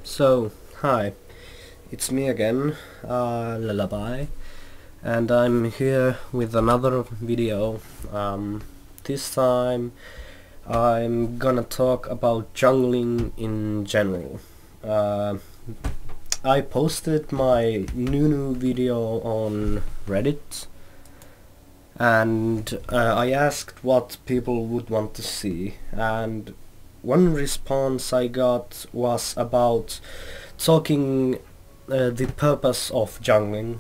Hi, it's me again, Lullaby, and I'm here with another video. This time I'm gonna talk about jungling in general. I posted my Nunu video on Reddit, and I asked what people would want to see, and one response I got was about talking the purpose of jungling,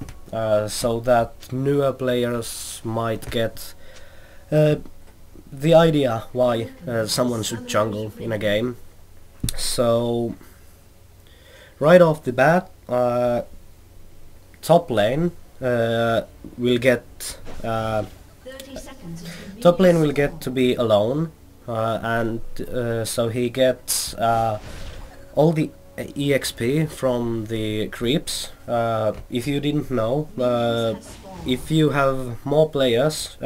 so that newer players might get the idea why someone should jungle in a game. So right off the bat, top lane will get top lane will get to be alone, and so he gets all the EXP from the creeps. If you didn't know, if you have more players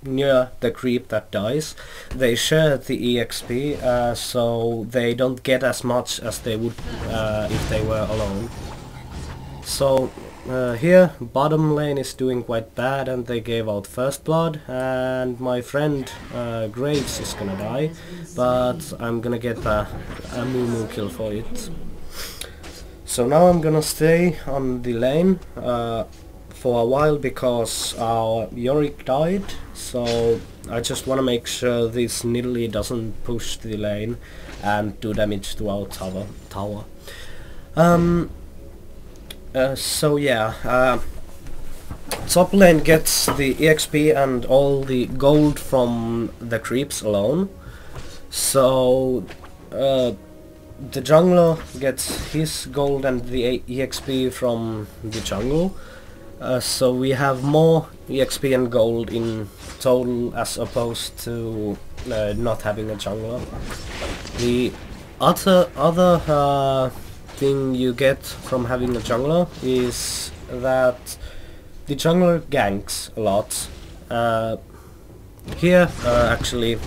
near the creep that dies, they share the EXP, so they don't get as much as they would if they were alone. So here bottom lane is doing quite bad, and they gave out first blood, and my friend Graves is gonna die, but I'm gonna get a moo kill for it. So now I'm gonna stay on the lane for a while because our Yorick died, so I just wanna make sure this Nidalee doesn't push the lane and do damage to our tower. So yeah, top lane gets the EXP and all the gold from the creeps alone. So the jungler gets his gold and the EXP from the jungle. So we have more EXP and gold in total as opposed to not having a jungler. The other thing you get from having a jungler is that the jungler ganks a lot. Here actually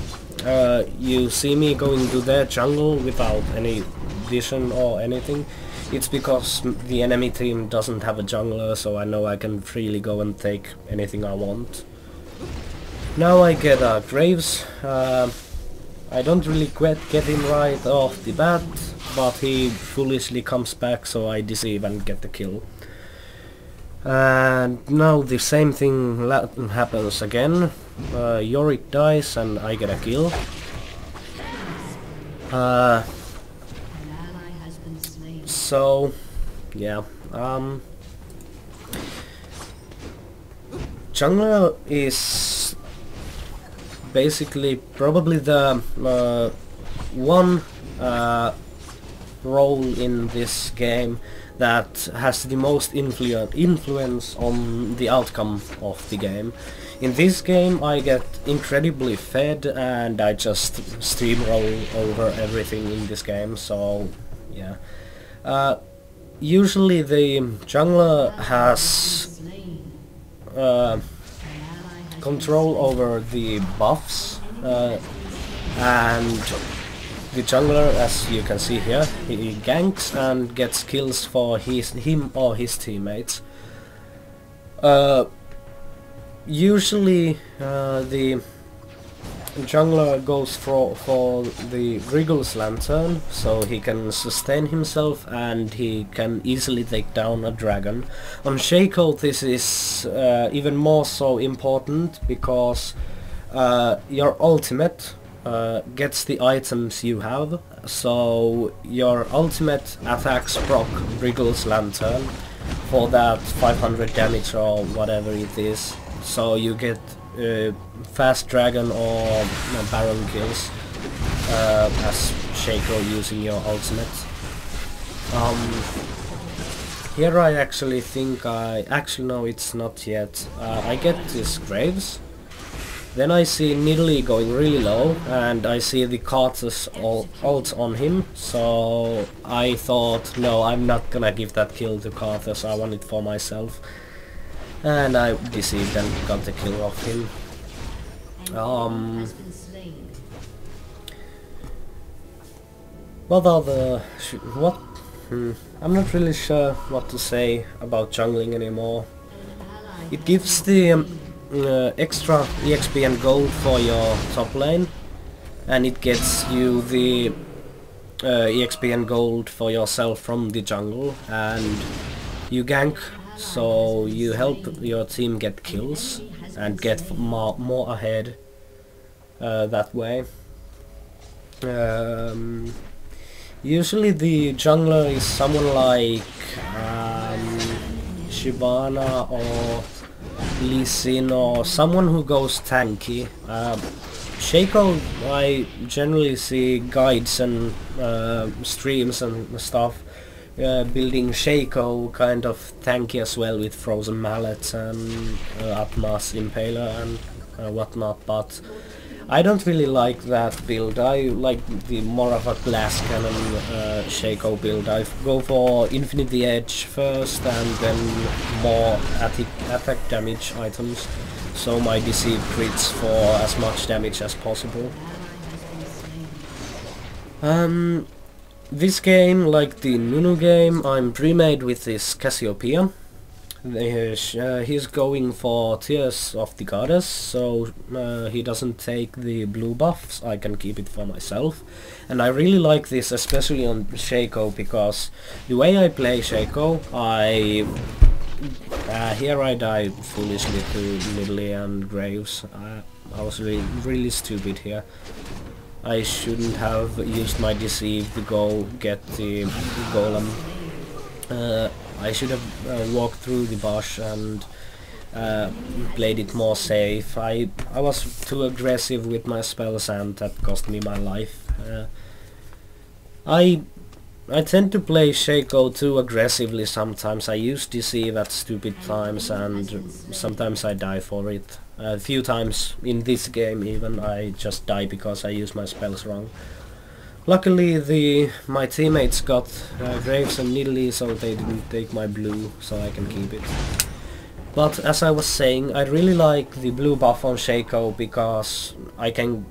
you see me going to their jungle without any vision or anything. It's because the enemy team doesn't have a jungler, so I know I can freely go and take anything I want. Now I get Graves. I don't really get him right off the bat, but he foolishly comes back, so I deceive and get the kill. And now the same thing happens again. Yorick dies and I get a kill. So yeah, jungler is basically probably the one role in this game that has the most influence on the outcome of the game. In this game I get incredibly fed and I just steamroll over everything in this game, so yeah. Usually the jungler has control over the buffs, and the jungler, as you can see here, he ganks and gets kills for him or his teammates. Usually the jungler goes for the Wriggle's Lantern, so he can sustain himself and he can easily take down a dragon. On Shaco this is even more so important because your ultimate gets the items you have, so your ultimate attacks proc Wriggle's Lantern for that 500 damage or whatever it is, so you get fast dragon or baron kills as Shaco using your ultimate. Here I actually think no, it's not yet. I get this Graves, then I see Nidalee going really low, and I see the Karthus ult on him, so I thought, no, I'm not gonna give that kill to Karthus, I want it for myself. And I deceived and got the kill off him. What I'm not really sure what to say about jungling anymore. It gives the extra EXP and gold for your top lane, and it gets you the EXP and gold for yourself from the jungle, and you gank, so you help your team get kills and get more ahead that way. Usually the jungler is someone like Shyvana or Lee Sin, or someone who goes tanky. Shaco, I generally see guides and streams and stuff building Shaco kind of tanky as well, with Frozen Mallet and Atmas Impaler and whatnot, but I don't really like that build. I like the more of a glass cannon Shaco build. I go for Infinity Edge first and then more attack damage items, so my Deceive crits for as much damage as possible. This game, like the Nunu game, I'm pre-made with this Cassiopeia. He's going for Tears of the Goddess, so he doesn't take the blue buffs. I can keep it for myself, and I really like this, especially on Shaco, because the way I play Shaco, here I died foolishly to Nidalee and Graves. I was really stupid here. I shouldn't have used my Deceive to go get the golem. I should have walked through the bush and played it more safe. I was too aggressive with my spells, and that cost me my life. I tend to play Shaco too aggressively sometimes. I use Deceive at stupid times, and sometimes I die for it. A few times in this game even I just die because I use my spells wrong. Luckily my teammates got Graves and Nidalee, so they didn't take my blue, so I can keep it. But as I was saying, I really like the blue buff on Shaco because I can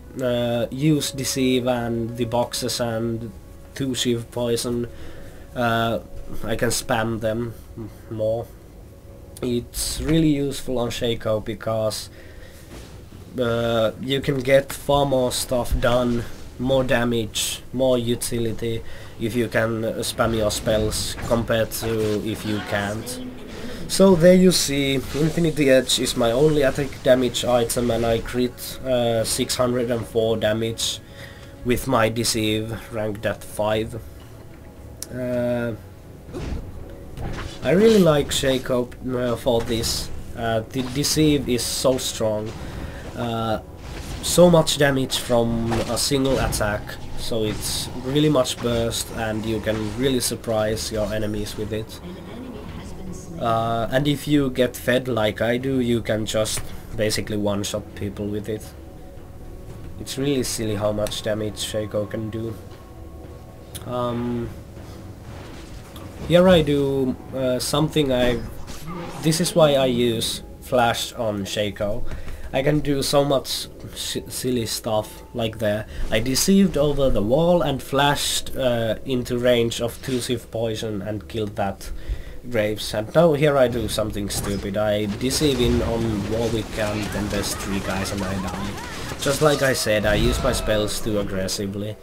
use Deceive and the boxes and 2 Shiv Poison. I can spam them more. It's really useful on Shaco because you can get far more stuff done, more damage, more utility if you can spam your spells compared to if you can't. So there you see, Infinity Edge is my only attack damage item, and I crit 604 damage with my Deceive ranked at 5. I really like Shaco for this. The Deceive is so strong. So much damage from a single attack, so it's really much burst, and you can really surprise your enemies with it. And if you get fed like I do, you can just basically one-shot people with it. It's really silly how much damage Shaco can do. Here I do something this is why I use Flash on Shaco. I can do so much silly stuff like there. I deceived over the wall and flashed into range of 2 Shiv Poison and killed that Graves. And now here I do something stupid. I deceive in on Warwick, and then there's 3 guys and I die. Just like I said, I use my spells too aggressively.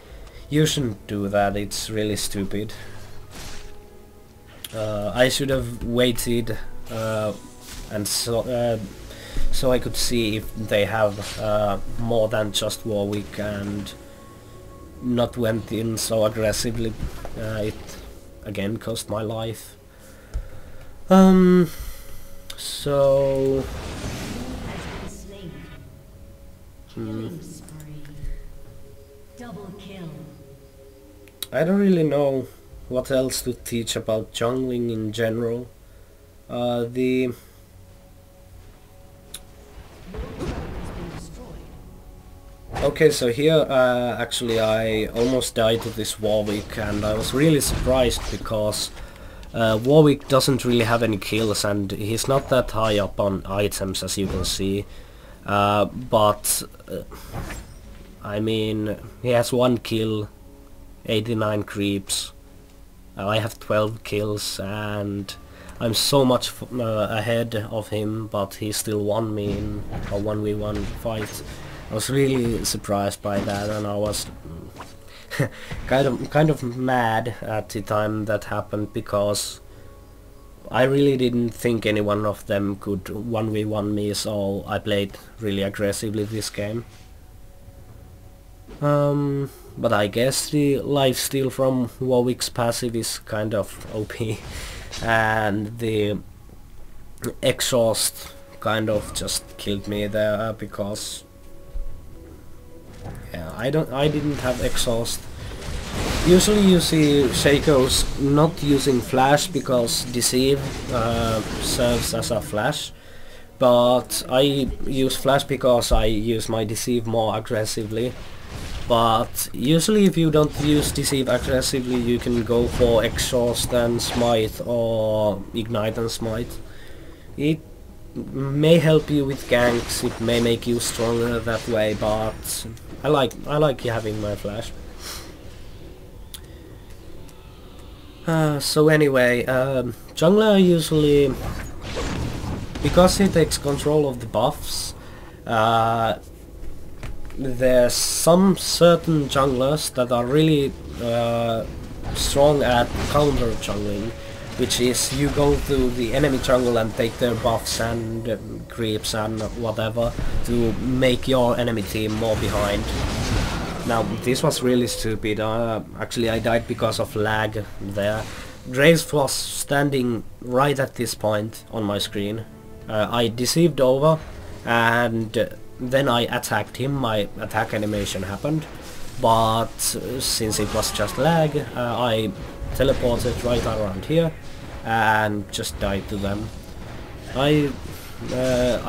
You shouldn't do that, it's really stupid. I should have waited and so I could see if they have more than just Warwick, and not went in so aggressively. It again cost my life. So I don't really know what else to teach about jungling in general. Okay, so here actually I almost died to this Warwick, and I was really surprised because Warwick doesn't really have any kills, and he's not that high up on items, as you can see. But I mean, he has 1 kill, 89 creeps, I have 12 kills and I'm so much ahead of him, but he still won me in a 1v1 fight. I was really surprised by that, and I was kind of mad at the time that happened, because I really didn't think any one of them could 1v1 me, so I played really aggressively this game. But I guess the lifesteal from Warwick's passive is kind of OP, and the exhaust kind of just killed me there, because yeah, I didn't have exhaust. Usually you see Shaco's not using flash because deceive serves as a flash, but I use flash because I use my deceive more aggressively. But usually if you don't use deceive aggressively, you can go for exhaust and smite, or ignite and smite. It may help you with ganks, it may make you stronger that way, but I like having my flash. So anyway, jungler usually, because he takes control of the buffs, there's some certain junglers that are really strong at counter jungling, which is you go to the enemy jungle and take their buffs and creeps and whatever to make your enemy team more behind. Now this was really stupid. Actually I died because of lag there. Graves was standing right at this point on my screen. I deceived over and then I attacked him. My attack animation happened, but since it was just lag, I teleported right around here and just died to them. I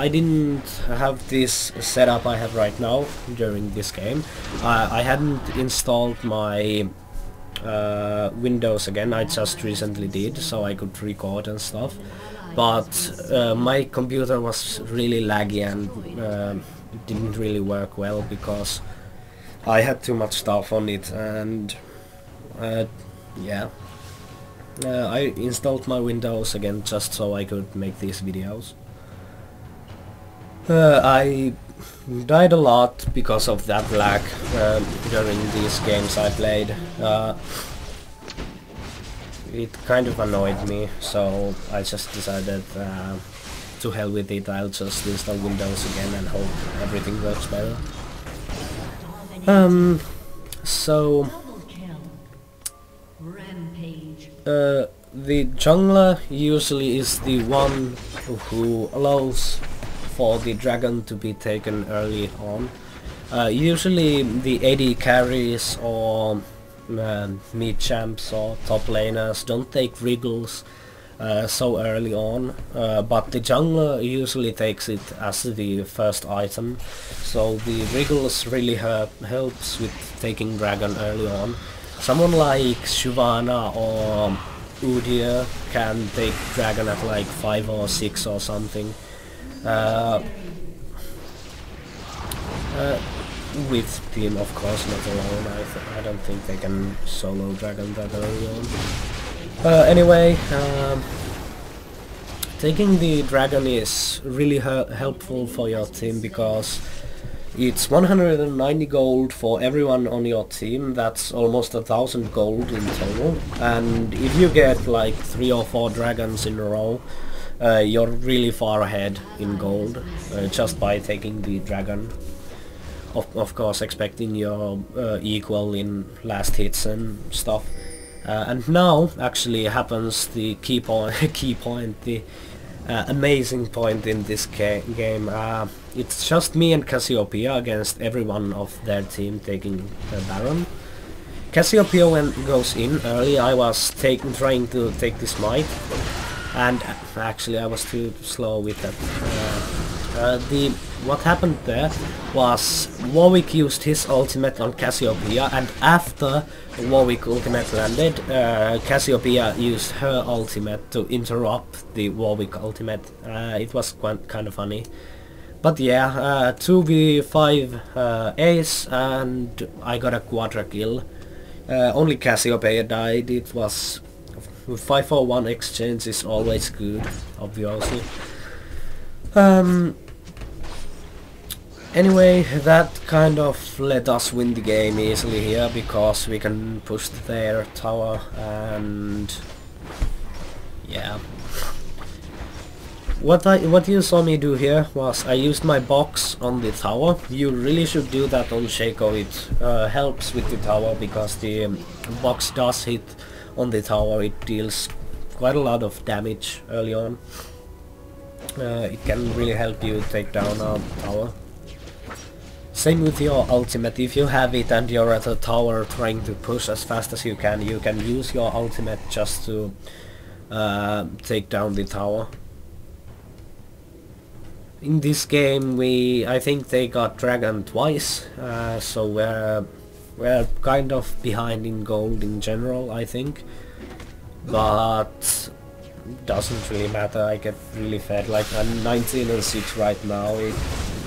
didn't have this setup I have right now during this game. I hadn't installed my Windows again. I just recently did, so I could record and stuff. But my computer was really laggy and it didn't really work well because I had too much stuff on it, and yeah. I installed my Windows again just so I could make these videos. I died a lot because of that lag during these games I played. It kind of annoyed me, so I just decided to hell with it, I'll just install Windows again and hope everything works better. So the jungler usually is the one who allows for the dragon to be taken early on. Usually the AD carries or mid champs or top laners don't take wriggles so early on, but the jungler usually takes it as the first item, so the wriggles really helps with taking dragon early on. Someone like Shyvana or Udyr can take dragon at like 5 or 6 or something. With team, of course, not alone. I don't think they can solo dragon that early on. Anyway, taking the dragon is really helpful for your team, because it's 190 gold for everyone on your team. That's almost 1000 gold in total, and if you get like 3 or 4 dragons in a row, you're really far ahead in gold just by taking the dragon. Of course, expecting your equal in last hits and stuff. And now actually happens the key point, the amazing point in this game. It's just me and Cassiopeia against everyone of their team taking the Baron. Cassiopeia goes in early. I was trying to take the smite, and actually I was too slow with that. What happened there was Warwick used his ultimate on Cassiopeia, and after Warwick ultimate landed, Cassiopeia used her ultimate to interrupt the Warwick ultimate. It was kind of funny. But yeah, 2v5 ace, and I got a quadra kill. Only Cassiopeia died. It was 5-for-1 exchange is always good, obviously. Anyway, that kind of let us win the game easily here, because we can push their tower, and yeah. What you saw me do here was I used my box on the tower. You really should do that on Shaco. It helps with the tower, because the box does hit on the tower. It deals quite a lot of damage early on. It can really help you take down a tower. Same with your ultimate. If you have it and you're at a tower trying to push as fast as you can use your ultimate just to take down the tower. In this game, I think they got dragon twice, so we're kind of behind in gold in general, I think. But doesn't really matter. I get really fed. Like, I'm 19 and 6 right now.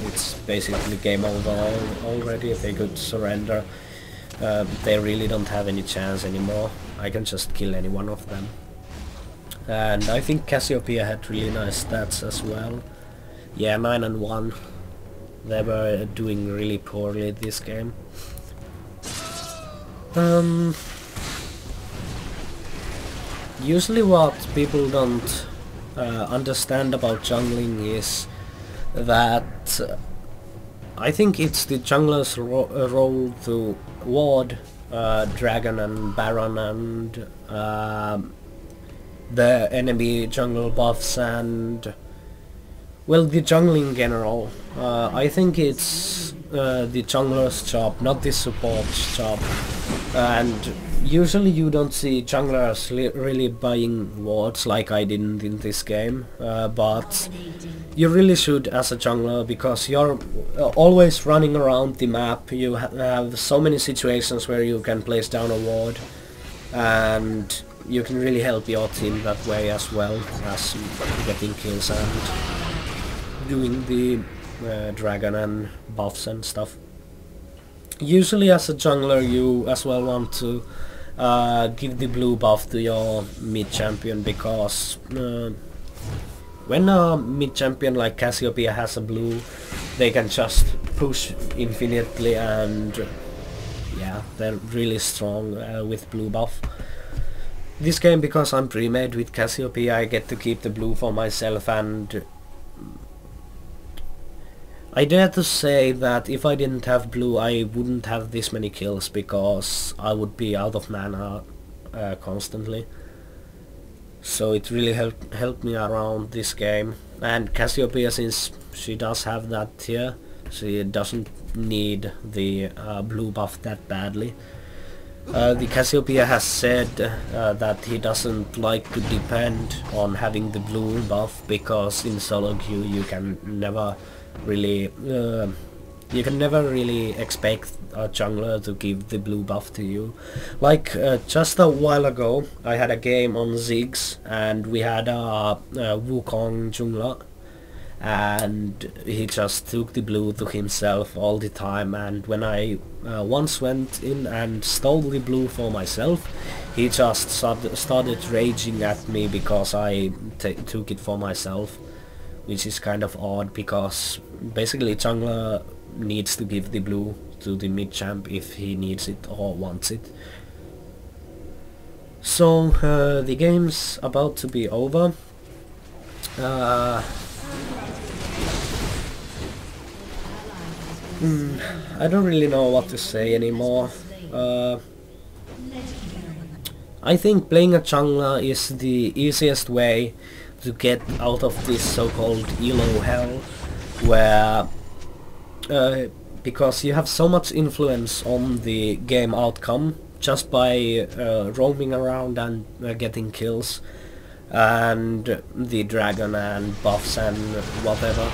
It's basically game over already. They could surrender. They really don't have any chance anymore. I can just kill any one of them. And I think Cassiopeia had really nice stats as well. Yeah, 9 and 1. They were doing really poorly this game. Usually what people don't understand about jungling is that I think it's the jungler's role to ward Dragon and Baron and the enemy jungle buffs and, well, the jungling in general. I think it's the jungler's job, not the support's job. And usually you don't see junglers really buying wards like I didn't in this game, but you really should as a jungler, because you're always running around the map. You have so many situations where you can place down a ward, and you can really help your team that way as well as getting kills and doing the dragon and buffs and stuff. Usually as a jungler you as well want to give the blue buff to your mid champion, because when a mid champion like Cassiopeia has a blue, they can just push infinitely, and yeah, they're really strong with blue buff. This game, because I'm pre-made with Cassiopeia, I get to keep the blue for myself, and I dare to say that if I didn't have blue I wouldn't have this many kills, because I would be out of mana constantly. So it really helped me around this game. And Cassiopeia, since she does have that here, she doesn't need the blue buff that badly. The Cassiopeia has said that he doesn't like to depend on having the blue buff, because in solo queue you can never really expect a jungler to give the blue buff to you. Like just a while ago I had a game on Ziggs and we had a Wukong jungler, and he just took the blue to himself all the time, and when I once went in and stole the blue for myself, he just started raging at me because I took it for myself, which is kind of odd, because basically jungler needs to give the blue to the mid champ if he needs it or wants it. So the game's about to be over. I don't really know what to say anymore. I think playing a jungler is the easiest way to get out of this so-called elo hell, where because you have so much influence on the game outcome just by roaming around and getting kills and the dragon and buffs and whatever.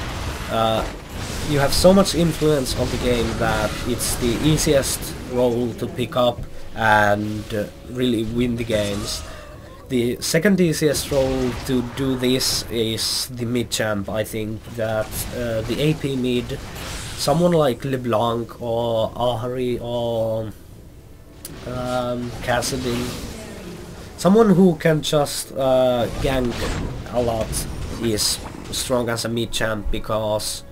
You have so much influence on the game that it's the easiest role to pick up and really win the games. The second easiest role to do this is the mid champ. I think that the AP mid, someone like LeBlanc or Ahri or Cassidy, Someone who can just gank a lot is strong as a mid champ, because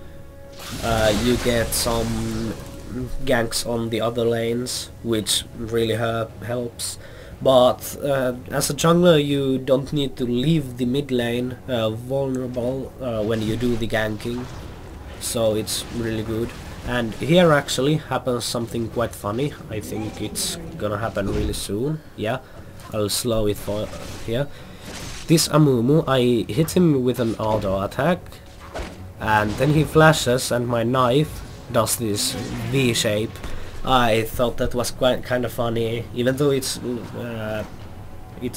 you get some ganks on the other lanes, which really helps. But as a jungler, you don't need to leave the mid lane vulnerable when you do the ganking, so it's really good. And here actually happens something quite funny. I think it's gonna happen really soon. Yeah, I'll slow it for here. This Amumu, I hit him with an auto attack, and then he flashes and my knife does this V shape. I thought that was quite kind of funny, even though it's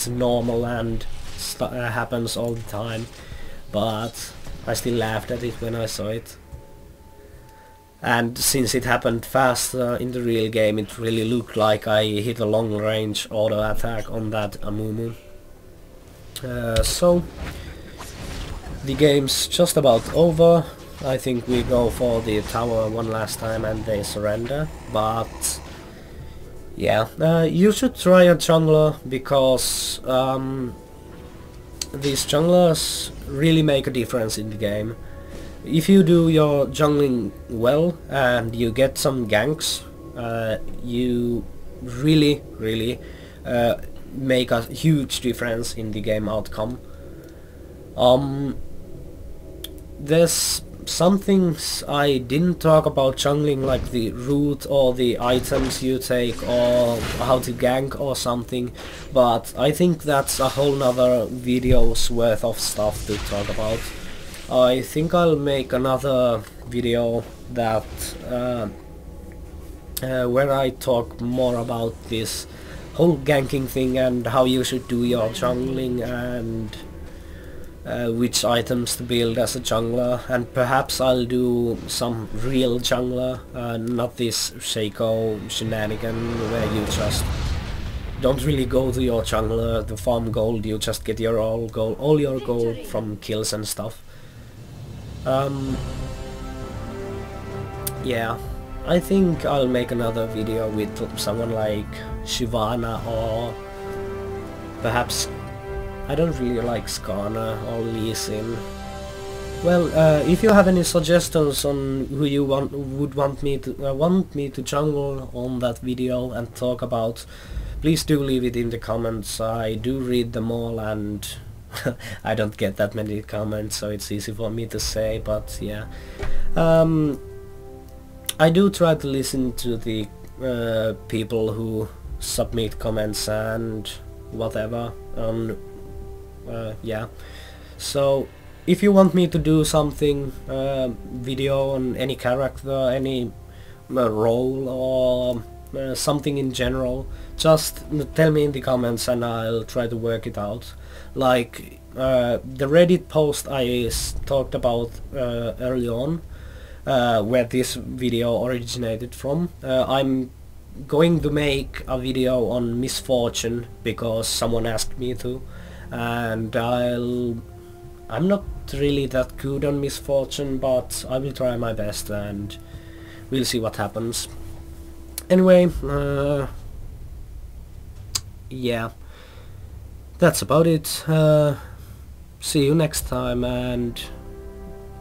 normal and happens all the time, but I still laughed at it when I saw it. And since it happened fast in the real game, it really looked like I hit a long range auto attack on that Amumu. So the game's just about over. I think we go for the tower one last time and they surrender, but yeah, you should try a jungler, because these junglers really make a difference in the game. If you do your jungling well and you get some ganks, you really make a huge difference in the game outcome. There's some things I didn't talk about jungling, like the route or the items you take or how to gank or something, but I think that's a whole nother video's worth of stuff to talk about. I think I'll make another video that where I talk more about this whole ganking thing and how you should do your jungling, and which items to build as a jungler, and perhaps I'll do some real jungler, not this Shaco shenanigan where you just don't really go to your jungler to farm gold, you just get your all your gold from kills and stuff. Yeah, I think I'll make another video with someone like Shyvana, or perhaps I don't really like Skarner or Lee Sin. Well, if you have any suggestions on who you would want me to jungle on that video and talk about, please do leave it in the comments. I do read them all, and I don't get that many comments, so it's easy for me to say, but yeah. I do try to listen to the people who submit comments and whatever. Yeah, so if you want me to do something, video on any character, any role, or something in general, just tell me in the comments and I'll try to work it out. Like the Reddit post I talked about early on, where this video originated from, I'm going to make a video on Misfortune because someone asked me to, and I'm not really that good on Misfortune, but I will try my best and we'll see what happens. Anyway, yeah, that's about it. See you next time, and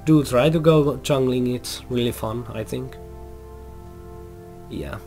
do try to go jungling, it's really fun, I think. Yeah.